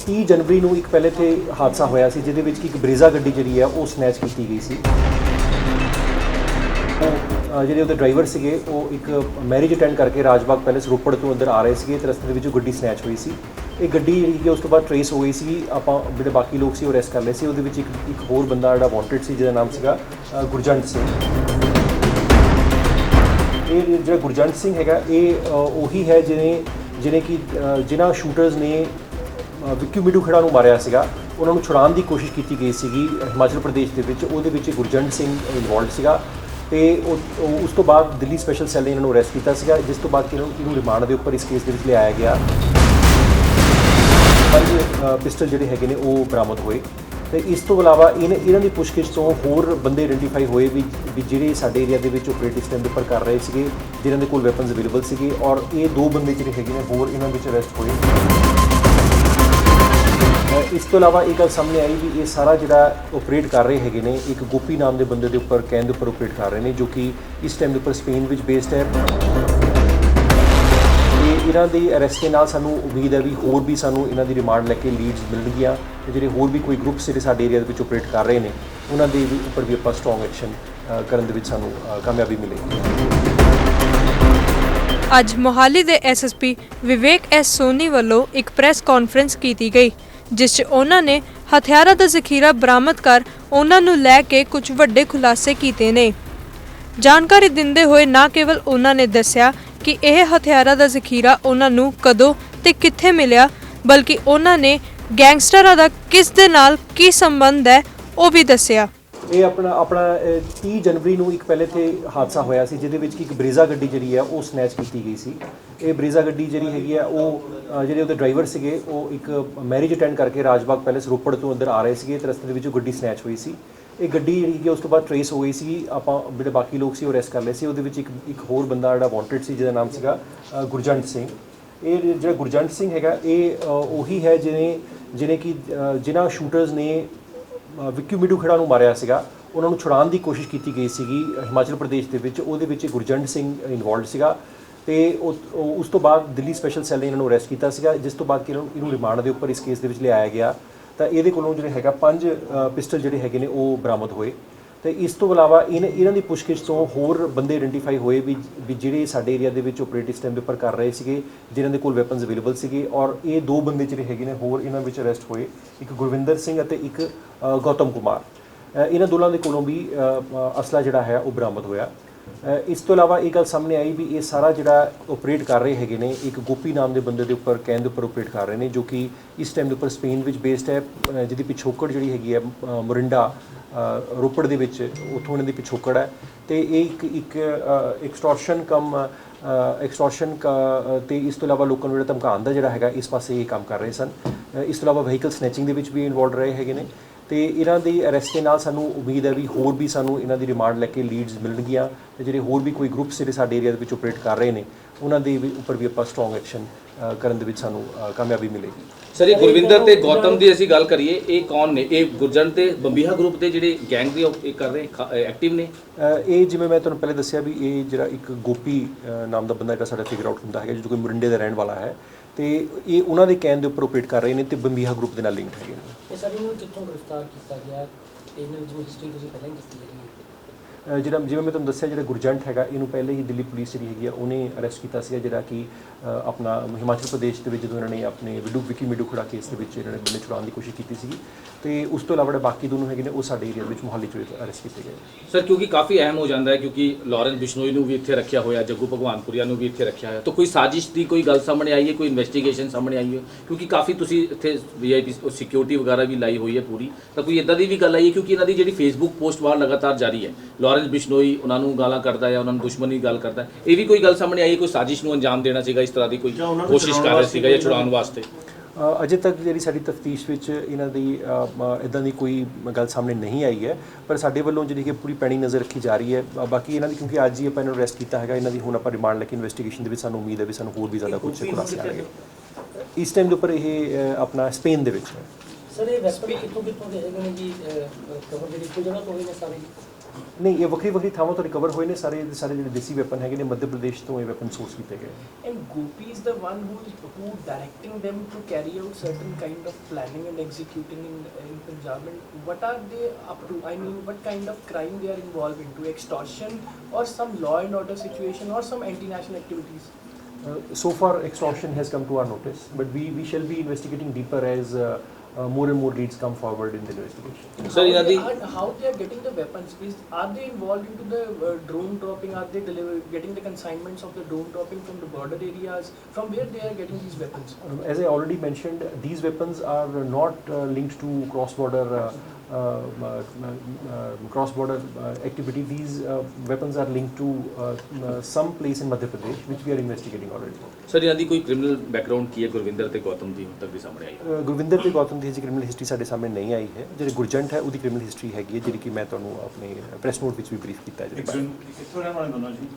30 जनवरी ਨੂੰ ਇੱਕ ਪਹਿਲੇ ਤੇ ਹਾਦਸਾ ਹੋਇਆ ਸੀ ਜਿਹਦੇ ਵਿੱਚ ਕਿ ਇੱਕ ਬਰੇਜ਼ਾ ਗੱਡੀ ਜਿਹੜੀ ਹੈ ਉਹ ਸਨੈਚ ਕੀਤੀ ਗਈ ਸੀ। ਜਿਹੜੇ ਉਹਦੇ ਡਰਾਈਵਰ ਸੀਗੇ ਉਹ ਇੱਕ ਮੈਰਿਜ ਅਟੈਂਡ ਕਰਕੇ ਰਾਜਬਾਗ ਪੈਲੇਸ ਰੋਪੜ ਤੋਂ ਅੰਦਰ ਆ ਰਹੇ ਸੀਗੇ ਤੇ ਰਸਤੇ ਦੇ ਵਿੱਚ ਗੱਡੀ ਸਨੈਚ ਹੋਈ ਸੀ। ਇਹ ਗੱਡੀ ਜਿਹੜੀ ਕਿ ਉਸ ਤੋਂ ਬਾਅਦ ਟਰੇਸ ਹੋ ਗਈ ਸੀ। ਆਪਾਂ ਜਿਹੜੇ ਬਾਕੀ ਲੋਕ ਸੀ ਉਹ ਅਰੈਸਟ ਕਰ ਲਏ ਸੀ। ਉਹਦੇ ਵਿੱਚ ਇੱਕ ਹੋਰ ਬੰਦਾ ਜਿਹੜਾ ਵਾਂਟਡ ਸੀ ਜਿਹਦਾ ਨਾਮ ਸੀਗਾ ਗੁਰਜੰਟ ਸਿੰਘ। ਇਹ ਜਿਹੜਾ ਗੁਰਜੰਟ ਸਿੰਘ ਹੈਗਾ ਇਹ ਉਹੀ ਹੈ ਜਿਹਨੇ ਕਿ ਜਿਨ੍ਹਾਂ ਸ਼ੂਟਰਸ ਨੇ ਵਿੱਕੀ ਮਿੱਡੂ ਖੇੜਾ ਨੂੰ ਮਾਰਿਆ ਸੀਗਾ ਉਹਨਾਂ ਨੂੰ ਛੁਡਾਉਣ ਦੀ ਕੋਸ਼ਿਸ਼ ਕੀਤੀ ਗਈ ਸੀਗੀ ਹਿਮਾਚਲ ਪ੍ਰਦੇਸ਼ ਦੇ ਵਿੱਚ। ਉਹਦੇ ਵਿੱਚ ਗੁਰਜੰਟ ਸਿੰਘ ਇਨਵੋਲਵਡ ਸੀਗਾ ਤੇ ਉਸ ਤੋਂ ਬਾਅਦ ਦਿੱਲੀ ਸਪੈਸ਼ਲ ਸੈੱਲ ਨੇ ਇਹਨਾਂ ਨੂੰ ਅਰੈਸਟ ਕੀਤਾ ਸੀਗਾ, ਜਿਸ ਤੋਂ ਬਾਅਦ ਕਿ ਇਹਨੂੰ ਰਿਮਾਂਡ ਦੇ ਉੱਪਰ ਇਸ ਕੇਸ ਦੇ ਵਿੱਚ ਲਿਆਇਆ ਗਿਆ। 5 ਪਿਸਟਲ ਜਿਹੜੇ ਹੈਗੇ ਨੇ ਉਹ ਬਰਾਮਦ ਹੋਏ ਤੇ ਇਸ ਤੋਂ ਇਲਾਵਾ ਇਹਨਾਂ ਦੀ ਪੁੱਛਗਿੱਛ ਤੋਂ ਹੋਰ ਬੰਦੇ ਆਇਡੈਂਟੀਫਾਈ ਹੋਏ ਵੀ ਜਿਹੜੇ ਸਾਡੇ ਏਰੀਆ ਦੇ ਵਿੱਚ ਆਪਰੇਟ ਇਸ ਟਾਈਮ ਦੇ ਉੱਪਰ ਕਰ ਰਹੇ ਸੀਗੇ, ਜਿਨ੍ਹਾਂ ਦੇ ਕੋਲ ਵੈਪਨਸ ਅਵੇਲੇਬਲ ਸੀਗੇ ਔਰ ਇਹ 2 ਬੰਦੇ ਜਿਹੜੇ ਹੈਗੇ ਨੇ ਹੋਰ ਇਹਨਾਂ ਵਿੱਚ ਅਰੈਸਟ ਹੋਏ। ਇਸ ਤੋਂ ਇਲਾਵਾ ਇਹ ਗੱਲ ਸਾਹਮਣੇ ਆਈ ਵੀ ਇਹ ਸਾਰਾ ਜਿਹੜਾ ਆਪਰੇਟ ਕਰ ਰਹੇ ਹੈਗੇ ਨੇ ਇੱਕ ਗੋਪੀ ਨਾਮ ਦੇ ਬੰਦੇ ਦੇ ਉੱਪਰ ਕਹਿਣ ਦੇ ਉੱਪਰ ਆਪਰੇਟ ਕਰ ਰਹੇ ਨੇ ਜੋ ਕਿ ਇਸ ਟਾਈਮ ਦੇ ਉੱਪਰ ਸਪੇਨ ਵਿੱਚ ਬੇਸਡ ਹੈ। ਇਹਨਾਂ ਦੀ ਅਰੈਸਟ ਦੇ ਨਾਲ ਸਾਨੂੰ ਉਮੀਦ ਹੈ ਵੀ ਹੋਰ ਵੀ ਸਾਨੂੰ ਇਹਨਾਂ ਦੀ ਰਿਮਾਂਡ ਲੈ ਕੇ ਲੀਡਸ ਮਿਲਣਗੀਆਂ ਤੇ ਜਿਹੜੇ ਹੋਰ ਵੀ ਕੋਈ ਗਰੁੱਪਸ ਜਿਹੜੇ ਸਾਡੇ ਏਰੀਆ ਦੇ ਵਿੱਚ ਆਪਰੇਟ ਕਰ ਰਹੇ ਨੇ ਉਹਨਾਂ ਦੇ ਉੱਪਰ ਵੀ ਆਪਾਂ ਸਟਰੋਂਗ ਐਕਸ਼ਨ ਕਰਨ ਦੇ ਵਿੱਚ ਸਾਨੂੰ ਕਾਮਯਾਬੀ ਮਿਲੇਗੀ। ਅੱਜ ਮੋਹਾਲੀ ਦੇ ਐਸਐਸਪੀ ਵਿਵੇਕ ਐਸ ਸੋਨੀ ਵੱਲੋਂ ਇੱਕ ਪ੍ਰੈਸ ਕਾਨਫਰੰਸ ਕੀਤੀ ਗਈ ਜਿਸ 'ਚ ਉਹਨਾਂ ਨੇ ਹਥਿਆਰਾਂ ਦਾ ਜ਼ਖੀਰਾ ਬਰਾਮਦ ਕਰ ਉਹਨਾਂ ਨੂੰ ਲੈ ਕੇ ਕੁਝ ਵੱਡੇ ਖੁਲਾਸੇ ਕੀਤੇ ਨੇ। ਜਾਣਕਾਰੀ ਦਿੰਦੇ ਹੋਏ ਨਾ ਕੇਵਲ ਉਹਨਾਂ ਨੇ ਦੱਸਿਆ ਕਿ ਇਹ ਹਥਿਆਰਾਂ ਦਾ ਜ਼ਖੀਰਾ ਉਹਨਾਂ ਨੂੰ ਕਦੋਂ ਤੇ ਕਿੱਥੇ ਮਿਲਿਆ ਬਲਕਿ ਉਹਨਾਂ ਨੇ ਗੈਂਗਸਟਰਾਂ ਦਾ ਕਿਸ ਦੇ ਨਾਲ ਕੀ ਸੰਬੰਧ ਹੈ ਉਹ ਵੀ ਦੱਸਿਆ। ਇਹ ਆਪਣਾ 30 ਜਨਵਰੀ ਨੂੰ ਇੱਕ ਪਹਿਲੇ ਤੇ ਹਾਦਸਾ ਹੋਇਆ ਸੀ ਜਿਹਦੇ ਵਿੱਚ ਕਿ ਇੱਕ ਬਰੇਜ਼ਾ ਗੱਡੀ ਜਿਹੜੀ ਹੈ ਉਹ ਸਨੈਚ ਕੀਤੀ ਗਈ ਸੀ। ਇਹ ਬਰੇਜ਼ਾ ਗੱਡੀ ਜਿਹੜੀ ਹੈਗੀ ਆ ਉਹ ਜਿਹੜੇ ਉਹਦੇ ਡਰਾਈਵਰ ਸੀਗੇ ਉਹ ਇੱਕ ਮੈਰਿਜ ਅਟੈਂਡ ਕਰਕੇ ਰਾਜਬਾਗ ਪੈਲੇਸ ਰੋਪੜ ਤੋਂ ਅੰਦਰ ਆ ਰਹੇ ਸੀਗੇ ਤੇ ਰਸਤੇ ਦੇ ਵਿੱਚ ਗੱਡੀ ਸਨੈਚ ਹੋਈ ਸੀ। ਇਹ ਗੱਡੀ ਜਿਹੜੀ ਹੈਗੀ ਉਸ ਤੋਂ ਬਾਅਦ ਟਰੇਸ ਹੋ ਗਈ ਸੀ। ਆਪਾਂ ਜਿਹੜੇ ਬਾਕੀ ਲੋਕ ਸੀ ਉਹ ਅਰੈਸਟ ਕਰ ਲਏ ਸੀ। ਉਹਦੇ ਵਿੱਚ ਇੱਕ ਹੋਰ ਬੰਦਾ ਜਿਹੜਾ ਵਾਂਟਡ ਸੀ ਜਿਹਦਾ ਨਾਮ ਸੀਗਾ ਗੁਰਜੰਟ ਸਿੰਘ। ਇਹ ਜਿਹੜਾ ਗੁਰਜੰਟ ਸਿੰਘ ਹੈਗਾ ਇਹ ਉਹੀ ਹੈ ਜਿਹਨੇ ਕਿ ਜਿਨ੍ਹਾਂ ਸ਼ੂਟਰਸ ਨੇ ਵਿੱਕੀ ਮਿੱਡੂ ਖੇੜਾ ਨੂੰ ਮਾਰਿਆ ਸੀਗਾ ਉਹਨਾਂ ਨੂੰ ਛੁਡਾਉਣ ਦੀ ਕੋਸ਼ਿਸ਼ ਕੀਤੀ ਗਈ ਸੀਗੀ ਹਿਮਾਚਲ ਪ੍ਰਦੇਸ਼ ਦੇ ਵਿੱਚ। ਉਹਦੇ ਵਿੱਚ ਗੁਰਜੰਟ ਸਿੰਘ ਇਨਵੋਲਵਡ ਸੀਗਾ ਤੇ ਉਸ ਤੋਂ ਬਾਅਦ ਦਿੱਲੀ ਸਪੈਸ਼ਲ ਸੈੱਲ ਨੇ ਇਹਨਾਂ ਨੂੰ ਅਰੈਸਟ ਕੀਤਾ ਸੀਗਾ, ਜਿਸ ਤੋਂ ਬਾਅਦ ਕਿ ਇਹਨੂੰ ਰਿਮਾਂਡ ਦੇ ਉੱਪਰ ਇਸ ਕੇਸ ਦੇ ਵਿੱਚ ਲਿਆਇਆ ਗਿਆ ਤਾਂ ਇਹਦੇ ਕੋਲੋਂ ਜਿਹੜੇ ਹੈਗਾ 5 ਪਿਸਟਲ ਜਿਹੜੇ ਹੈਗੇ ਨੇ ਉਹ ਬਰਾਮਦ ਹੋਏ ਤੇ ਇਸ ਤੋਂ ਇਲਾਵਾ ਇਹਨਾਂ ਦੀ ਪੁੱਛਗਿੱਛ ਤੋਂ ਹੋਰ ਬੰਦੇ ਆਇਡੈਂਟੀਫਾਈ ਹੋਏ ਵੀ ਜਿਹੜੇ ਸਾਡੇ ਏਰੀਆ ਦੇ ਵਿੱਚ ਆਪਰੇਟ ਇਸ ਟਾਈਮ ਦੇ ਉੱਪਰ ਕਰ ਰਹੇ ਸੀਗੇ, ਜਿਨ੍ਹਾਂ ਦੇ ਕੋਲ ਵੈਪਨਸ ਅਵੇਲੇਬਲ ਸੀਗੇ ਔਰ ਇਹ 2 ਬੰਦੇ ਜਿਹੜੇ ਹੈਗੇ ਨੇ ਹੋਰ ਇਹਨਾਂ ਵਿੱਚ ਅਰੈਸਟ ਹੋਏ, ਇੱਕ ਗੁਰਵਿੰਦਰ ਸਿੰਘ ਅਤੇ ਇੱਕ ਗੌਤਮ ਕੁਮਾਰ। ਇਹਨਾਂ ਦੋਨਾਂ ਦੇ ਕੋਲੋਂ ਵੀ ਅਸਲਾ ਜਿਹੜਾ ਹੈ ਉਹ ਬਰਾਮਦ ਹੋਇਆ। ਇਸ ਤੋਂ ਇਲਾਵਾ ਇਹ ਗੱਲ ਸਾਹਮਣੇ ਆਈ ਵੀ ਇਹ ਸਾਰਾ ਜਿਹੜਾ ਆਪਰੇਟ ਕਰ ਰਹੇ ਹੈਗੇ ਨੇ ਇੱਕ ਗੋਪੀ ਨਾਮ ਦੇ ਬੰਦੇ ਦੇ ਉੱਪਰ ਕਹਿਣ ਦੇ ਉੱਪਰ ਆਪਰੇਟ ਕਰ ਰਹੇ ਨੇ ਜੋ ਕਿ ਇਸ ਟਾਈਮ ਦੇ ਉੱਪਰ ਸਪੇਨ ਵਿੱਚ ਬੇਸਡ ਹੈ, ਜਿਹਦੀ ਪਿਛੋਕੜ ਜਿਹੜੀ ਹੈਗੀ ਹੈ ਮੋਰਿੰਡਾ ਰੋਪੜ ਦੇ ਵਿੱਚ ਉੱਥੋਂ ਇਹਨਾਂ ਦੀ ਪਿਛੋਕੜ ਹੈ ਤੇ ਇਹ ਇੱਕ ਐਕਸਟੋਰਸ਼ਨ ਤੇ ਇਸ ਤੋਂ ਇਲਾਵਾ ਲੋਕਾਂ ਨੂੰ ਜਿਹੜਾ ਧਮਕਾਉਣ ਦਾ ਜਿਹੜਾ ਹੈਗਾ ਇਸ ਪਾਸੇ ਇਹ ਕੰਮ ਕਰ ਰਹੇ ਸਨ। ਇਸ ਤੋਂ ਇਲਾਵਾ ਵਹੀਕਲ ਸਨੈਚਿੰਗ ਦੇ ਵਿੱਚ ਵੀ ਇਨਵੋਲਵਡ ਰਹੇ ਹੈਗੇ ਨੇ ਤੇ ਇਹਨਾਂ ਦੀ ਅਰੈਸਟ ਦੇ ਨਾਲ ਸਾਨੂੰ ਉਮੀਦ ਹੈ ਵੀ ਹੋਰ ਵੀ ਸਾਨੂੰ ਇਹਨਾਂ ਦੀ ਰਿਮਾਂਡ ਲੈ ਕੇ ਲੀਡਸ ਮਿਲਣਗੀਆਂ ਤੇ ਜਿਹੜੇ ਹੋਰ ਵੀ ਕੋਈ ਗਰੁੱਪਸ ਜਿਹੜੇ ਸਾਡੇ ਏਰੀਆ ਦੇ ਵਿੱਚ ਆਪਰੇਟ ਕਰ ਰਹੇ ਨੇ ਉਹਨਾਂ ਦੇ ਉੱਪਰ ਵੀ ਆਪਾਂ ਸਟਰੋਂਗ ਐਕਸ਼ਨ ਕਰਨ ਦੇ ਵਿੱਚ ਸਾਨੂੰ ਕਾਮਯਾਬੀ ਮਿਲੇਗੀ। ਸਰ ਇਹ ਗੁਰਵਿੰਦਰ ਤੇ ਗੌਤਮ ਦੀ ਅਸੀਂ ਗੱਲ ਕਰੀਏ ਇਹ ਕੌਣ ਨੇ? ਇਹ ਗੁਰਜੰਟ ਤੇ ਬੰਬੀਹਾ ਗਰੁੱਪ ਦੇ ਜਿਹੜੇ ਗੈਂਗ ਦੇ ਇਹ ਕਰ ਰਹੇ ਐਕਟਿਵ ਨੇ? ਇਹ ਜਿਵੇਂ ਮੈਂ ਤੁਹਾਨੂੰ ਪਹਿਲੇ ਦੱਸਿਆ ਵੀ ਇਹ ਜਿਹੜਾ ਇੱਕ ਗੋਪੀ ਨਾਮ ਦਾ ਬੰਦਾ ਜਿਹੜਾ ਸਾਡਾ ਫਿਗਰ ਆਊਟ ਹੁੰਦਾ ਹੈਗਾ ਜੋ ਕੋਈ ਮੋਰਿੰਡੇ ਦਾ ਰਹਿਣ ਵਾਲਾ ਹੈ ਤੇ ਇਹ ਉਹਨਾਂ ਦੇ ਕਹਿਣ ਦੇ ਉੱਪਰ ਆਪਰੇਟ ਕਰ ਰਹੇ ਨੇ ਤੇ ਬੰਬੀਹਾ ਗਰੁੱਪ ਦੇ ਨਾਲ ਲਿੰਕਡ ਹੈਗੇ ਨੇ। ਇਹ ਸਰ ਇਹਨੂੰ ਕਿੱਥੋਂ ਗ੍ਰਿਫਤਾਰ ਕੀਤਾ ਗਿਆ? ਇਹਨਾਂ ਵਿੱਚ ਹਿਸਟਰੀ ਤੁਸੀਂ ਪਹਿਲਾਂ ਹੀ ਦੱਸੀ ਹੈ। ਜਿਵੇਂ ਮੈਂ ਤੁਹਾਨੂੰ ਦੱਸਿਆ ਜਿਹੜਾ ਗੁਰਜੰਟ ਹੈਗਾ ਇਹਨੂੰ ਪਹਿਲੇ ਹੀ ਦਿੱਲੀ ਪੁਲਿਸ ਜਿਹੜੀ ਹੈਗੀ ਆ ਉਹਨੇ ਅਰੈਸਟ ਕੀਤਾ ਸੀਗਾ ਜਿਹੜਾ ਕਿ ਆਪਣਾ ਹਿਮਾਚਲ ਪ੍ਰਦੇਸ਼ ਦੇ ਵਿੱਚ ਜਦੋਂ ਇਹਨਾਂ ਨੇ ਆਪਣੇ ਵਿੱਕੀ ਮਿੱਡੂ ਖੇੜਾ ਕੇਸ ਦੇ ਵਿੱਚ ਇਹਨਾਂ ਨੇ ਬੰਦੇ ਛੁਡਾਉਣ ਦੀ ਕੋਸ਼ਿਸ਼ ਕੀਤੀ ਸੀਗੀ ਤੇ ਉਸ ਤੋਂ ਇਲਾਵਾ ਬਾਕੀ ਦੋਨੋਂ ਹੈਗੇ ਨੇ ਉਹ ਸਾਡੇ ਏਰੀਆ ਵਿੱਚ ਮੋਹਾਲੀ 'ਚ ਅਰੈਸਟ ਕੀਤੇ ਗਏ। ਸਰ ਕਿਉਂਕਿ ਕਾਫੀ ਅਹਿਮ ਹੋ ਜਾਂਦਾ ਹੈ ਕਿਉਂਕਿ ਲਾਰੈਂਸ ਬਿਸ਼ਨੋਈ ਨੂੰ ਵੀ ਇੱਥੇ ਰੱਖਿਆ ਹੋਇਆ, ਜੱਗੂ ਭਗਵਾਨਪੁਰੀਆ ਨੂੰ ਵੀ ਇੱਥੇ ਰੱਖਿਆ ਹੋਇਆ ਤਾਂ ਕੋਈ ਸਾਜ਼ਿਸ਼ ਦੀ ਕੋਈ ਗੱਲ ਸਾਹਮਣੇ ਆਈ ਹੈ, ਕੋਈ ਇਨਵੈਸਟੀਗੇਸ਼ਨ ਸਾਹਮਣੇ ਆਈ ਹੈ? ਕਿਉਂਕਿ ਕਾਫੀ ਤੁਸੀਂ ਇੱਥੇ VIP ਸਿਕਿਉਰਿਟੀ ਵਗੈਰਾ ਵੀ ਲਾਈ ਹੋਈ ਹੈ ਪੂਰੀ, ਤਾਂ ਕੋਈ ਇੱਦਾਂ ਦੀ ਵੀ ਗੱਲ ਆਈ ਹੈ? ਕਿਉਂਕਿ ਇਹਨਾਂ ਦੀ ਜਿਹੜੀ ਫੇਸਬੁੱਕ ਪੋਸਟ ਬਾਹਰ ਲਗਾਤਾਰ ਜਾਰੀ ਹੈ, ਲਾਰੈਂਸ ਬਿਸ਼ਨੋਈ ਉਹਨਾਂ ਨੂੰ ਗਾਲਾਂ ਕੱਢਦਾ ਹੈ, ਉਹਨਾਂ ਨੂੰ ਦੁਸ਼ਮਣੀ ਗੱਲ ਕਰਦਾ, ਇਹ ਵੀ ਕੋਈ ਗੱਲ ਸਾਹਮਣੇ ਆਈ ਹੈ? ਕੋਈ ਸਾਜ਼ਿਸ਼ ਨੂੰ ਅੰਜਾਮ ਦੇਣਾ ਸੀਗਾ, ਇਸ ਤਰ੍ਹਾਂ ਦੀ ਕੋਈ ਕੋਸ਼ਿਸ਼ ਕਰ ਰਿਹਾ ਸੀਗਾ ਜਾਂ ਛੁਡਾਉਣ ਵਾਸਤੇ? ਅਜੇ ਤੱਕ ਜਿਹੜੀ ਸਾਡੀ ਤਫਤੀਸ਼ ਵਿੱਚ ਇਹਨਾਂ ਦੀ ਇੱਦਾਂ ਦੀ ਕੋਈ ਗੱਲ ਸਾਹਮਣੇ ਨਹੀਂ ਆਈ ਹੈ ਪਰ ਸਾਡੇ ਵੱਲੋਂ ਜਿਹੜੀ ਕਿ ਪੂਰੀ ਪੈਣੀ ਨਜ਼ਰ ਰੱਖੀ ਜਾ ਰਹੀ ਹੈ। ਬਾਕੀ ਇਹਨਾਂ ਦੀ ਕਿਉਂਕਿ ਅੱਜ ਹੀ ਆਪਾਂ ਇਹਨਾਂ ਨੂੰ ਅਰੈਸਟ ਕੀਤਾ ਹੈਗਾ, ਇਹਨਾਂ ਦੀ ਹੁਣ ਆਪਾਂ ਰਿਮਾਂਡ ਲੈ ਕੇ ਇਨਵੈਸਟੀਗੇਸ਼ਨ ਦੇ ਵਿੱਚ ਸਾਨੂੰ ਉਮੀਦ ਹੈ ਵੀ ਸਾਨੂੰ ਹੋਰ ਵੀ ਜ਼ਿਆਦਾ ਕੁਝ ਖੁਲਾਸੇ ਆਣਗੇ। ਇਸ ਟਾਈਮ ਦੇ ਉੱਪਰ ਇਹ ਆਪਣਾ ਸਪੇਨ ਦੇ ਵਿੱਚ ਹੈ। ਸਰ ਇਹ ਵੈਪਨ ਕਿੱਥੋਂ ਦੇ ਹੈਗੇ ਨੇ ਜੀ? ਕਵਰ ਜਿਹੜੀ ਇੱਕੋ ਜਗ੍ਹਾ ਤੋਂ ਹੋਏ ਨੇ ਸਾਰੇ? ਨਹੀਂ, ਇਹ ਵੱਖਰੀ ਵੱਖਰੀ ਥਾਵਾਂ ਤੋਂ ਰਿਕਵਰ ਹੋਏ ਨੇ ਸਾਰੇ ਦੇ ਸਾਰੇ ਜਿਹੜੇ ਦੇਸੀ ਵੈਪਨ ਹੈਗੇ ਨੇ ਮੱਧ ਪ੍ਰਦੇਸ਼ ਤੋਂ ਇਹ ਵੈਪਨ ਸੋਰਸ ਕੀਤੇ ਗਏ ਨੇ। And Gopi is the one who directing them to carry out certain kind of planning and executing in Punjab. And what are they up to? I mean, what kind of crime they are involved into? Extortion or some law and order situation or some anti-national activities? So far extortion has come to our notice, but we shall be investigating deeper as more and more leads come forward in the investigation. Sir, How they are getting the weapons? Are they involved into the drone dropping? Are they getting the consignments of the drone dropping from the border areas? From where they are getting these weapons? As I already mentioned, these weapons are not linked to cross-border activity. These weapons are linked to some place in Madhya Pradesh, which we are investigating already. Sir ਇਹਨਾਂ ਦੀ ਕੋਈ criminal background ਕੀ ਹੈ ਗੁਰਵਿੰਦਰ ਤੇ ਗੌਤਮ ਦੀ ਹੁਣ ਤੱਕ ਦੀ ਸਾਹਮਣੇ ਆਈ ਹੈ? ਗੁਰਵਿੰਦਰ ਤੇ ਗੌਤਮ ਦੀ ਜੀ ਕ੍ਰਿਮੀਨਲ ਹਿਸਟਰੀ ਸਾਡੇ ਸਾਹਮਣੇ ਨਹੀਂ ਆਈ ਹੈ। ਜਿਹੜੇ ਗੁਰਜੰਟ ਹੈ ਉਹਦੀ ਕ੍ਰਿਮੀਨਲ ਹਿਸਟਰੀ ਹੈਗੀ ਹੈ ਜਿਹੜੀ ਕਿ ਮੈਂ ਤੁਹਾਨੂੰ ਆਪਣੇ ਪ੍ਰੈਸ ਨੋਟ ਵਿੱਚ ਵੀ ਬਰੀਫ ਕੀਤਾ ਹੈ ਜਿਹਦੇ ਬਾਰੇ। ਕਿੱਥੋਂ ਰਹਿਣ ਵਾਲੇ ਦੋਨੋਂ ਜੀ?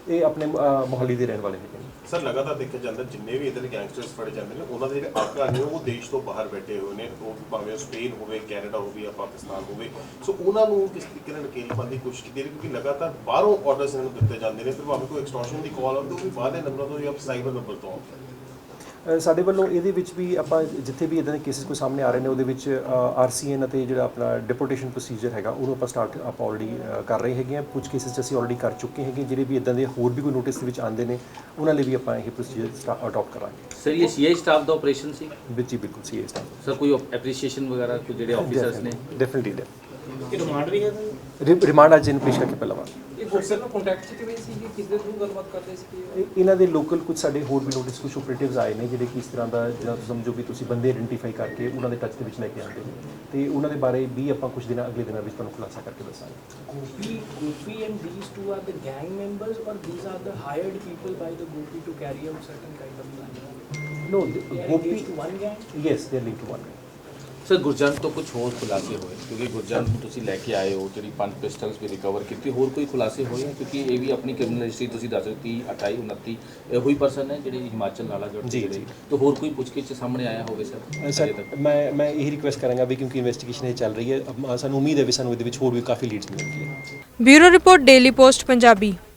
ਇਹ ਆਪਣੇ ਮੋਹਾਲੀ ਦੇ ਰਹਿਣ ਵਾਲੇ ਹੈਗੇ ਨੇ। ਸਰ ਲਗਾਤਾਰ ਦੇਖਿਆ ਜਾਂਦਾ ਜਿੰਨੇ ਵੀ ਇੱਧਰ ਗੈਂਗਸਟਰਸ ਫੜੇ ਜਾਂਦੇ ਨੇ ਉਹਨਾਂ ਦੇ ਜਿਹੜੇ ਆਕਾ ਨੇ ਉਹ ਦੇਸ਼ ਤੋਂ ਬਾਹਰ ਬੈਠੇ ਹੋਏ ਨੇ, ਉਹ ਭਾਵੇਂ ਸਪੇਨ ਹੋਵੇ, ਕੈਨੇਡਾ ਹੋਵੇ ਜਾਂ ਪਾਕਿਸਤਾਨ ਹੋਵੇ। ਸੋ ਉਹਨਾਂ ਨੂੰ ਕਿਸ ਤਰੀਕੇ ਨਾਲ ਨਕੇਲ ਪਾਉਣ ਦੀ ਕੋਸ਼ਿਸ਼ ਕੀਤੀ ਹੈ ਕਿਉਂਕਿ ਲਗਾਤਾਰ ਬਾਹਰੋਂ ਆਰਡਰਸ ਇਹਨਾਂ ਨੂੰ ਦਿੱਤੇ ਜਾਂਦੇ ਨੇ, ਫਿਰ ਭਾਵੇਂ ਕੋਈ ਐਕਸਟੋਰਸ਼ਨ ਦੀ ਕਾਲ ਆਉਂਦੀ ਉਹ ਵੀ ਬਾਹਰ ਦੇ ਨੰਬਰਾਂ ਤੋਂ ਜਾਂ ਸਾਈਬਰ ਨੰਬਰ ਤੋਂ ਆਉਂਦੀ। ਸਾਡੇ ਵੱਲੋਂ ਇਹਦੇ ਵਿੱਚ ਵੀ ਆਪਾਂ ਜਿੱਥੇ ਵੀ ਇਦਾਂ ਦੇ ਕੇਸਿਸ ਕੋਈ ਸਾਹਮਣੇ ਆ ਰਹੇ ਨੇ ਉਹਦੇ ਵਿੱਚ RCN ਅਤੇ ਜਿਹੜਾ ਆਪਣਾ ਡਿਪੋਰਟੇਸ਼ਨ ਪ੍ਰੋਸੀਜਰ ਹੈਗਾ ਉਹਨੂੰ ਆਪਾਂ ਆਲਰੇਡੀ ਕਰ ਰਹੇ ਹੈਗੇ ਹਾਂ। ਕੁਝ ਕੇਸਿਸ 'ਚ ਅਸੀਂ ਆਲਰੇਡੀ ਕਰ ਚੁੱਕੇ ਹੈਗੇ। ਜਿਹੜੇ ਵੀ ਇਦਾਂ ਦੇ ਹੋਰ ਵੀ ਕੋਈ ਨੋਟਿਸ ਦੇ ਵਿੱਚ ਆਉਂਦੇ ਨੇ ਉਹਨਾਂ ਲਈ ਵੀ ਆਪਾਂ ਇਹ ਪ੍ਰੋਸੀਜਰ ਅਡਾਪਟ ਕਰਾਂਗੇ। ਸਰ ਇਹ CI ਸਟਾਫ ਦਾ ਆਪਰੇਸ਼ਨ ਸੀ? ਵਿੱਚ ਹੀ ਬਿਲਕੁਲ ਸੀ ਇਸ ਟਾਈਮ। ਸਰ ਕੋਈ ਐਪਰੀਸ਼ੀਏਸ਼ਨ ਵਗੈਰਾ ਕੋਈ ਜਿਹੜੇ ਆਫੀਸਰਸ ਨੇ? ਡੈਫੀਨਿਟਲੀ ਇਹ ਰਿਮਾਂਡ ਵੀ ਹੈ? ਰਿਮਾਂਡ ਅੱਜ ਇਹਨੂੰ ਪੇਸ਼ ਕਰਕੇ ਪਹਿਲਾਂ ਵਾਰ ਇਹ ਗੁਰਸਰ ਨਾਲ ਕੰਟੈਕਟ ਚ ਕਿਵੇਂ ਸੀ? ਕਿਸ ਦੇ ਥਰੂ ਗੱਲਬਾਤ ਕਰਦੇ ਸੀ? ਇਹਨਾਂ ਦੇ ਲੋਕਲ ਕੁਝ ਸਾਡੇ ਹੋਰ ਵੀ ਨੋਟਿਸ ਕੁਝ ਆਪਰੇਟਿਵਸ ਆਏ ਨੇ ਜਿਹੜੇ ਕਿ ਇਸ ਤਰ੍ਹਾਂ ਦਾ ਜਿਹੜਾ ਸਮਝੋ ਵੀ ਤੁਸੀਂ ਬੰਦੇ ਆਇਡੈਂਟੀਫਾਈ ਕਰਕੇ ਉਹਨਾਂ ਦੇ ਟੱਚ ਦੇ ਵਿੱਚ ਲੈ ਕੇ ਆਉਂਦੇ ਨੇ ਤੇ ਉਹਨਾਂ ਦੇ ਬਾਰੇ ਵੀ ਆਪਾਂ ਕੁਝ ਅਗਲੇ ਦਿਨਾਂ ਵਿੱਚ ਤੁਹਾਨੂੰ ਖੁਲਾਸਾ ਕਰਕੇ ਦੱਸਾਂਗੇ। Gopi and these two are the gang members or these are the hired people by the Gopi to carry out certain kind of plan? No, They are Gopi, engaged to one gang? yes, they are linked to one gang. Sir Gurjant ਤੋਂ ਕੁਝ ਹੋਰ ਖੁਲਾਸੇ ਹੋਏ ਕਿਉਂਕਿ ਗੁਰਜੰਟ ਨੂੰ ਤੁਸੀਂ ਲੈ ਕੇ ਆਏ ਹੋ ਜਿਹੜੀ 5 ਪਿਸਟਲਸ ਵੀ ਰਿਕਵਰ ਕੀਤੀ, ਹੋਰ ਕੋਈ ਖੁਲਾਸੇ ਹੋਏ ਕਿਉਂਕਿ ਇਹ ਵੀ ਆਪਣੀ ਕ੍ਰਿਮੀਨਲ ਹਿਸਟਰੀ ਤੁਸੀਂ ਦੱਸ ਰਹੇ 30 28 29 ਇਹੋ ਹੀ ਪਰਸਨ ਹੈ ਜਿਹੜੇ ਹਿਮਾਚਲ ਨਾਲਾ ਜੁੜ ਜੀ, ਜਿਹੜੇ ਜੀ। ਤਾਂ ਹੋਰ ਕੋਈ ਪੁੱਛਗਿੱਛ ਸਾਹਮਣੇ ਆਇਆ ਹੋਵੇ ਸਰ? ਸਰ ਮੈਂ ਇਹ ਰਿਕੁਐਸਟ ਕਰਾਂਗਾ ਵੀ ਕਿਉਂਕਿ ਇਨਵੈਸਟੀਗੇਸ਼ਨ ਇਹ ਚੱਲ ਰਹੀ ਹੈ ਸਾਨੂੰ ਉਮੀਦ ਹੈ ਵੀ ਸਾਨੂੰ ਇਹਦੇ ਵਿੱਚ ਹੋਰ ਵੀ ਕਾਫੀ ਲੀਡਸ ਮਿਲਣਗੀਆਂ। Bureau report daily post Punjabi.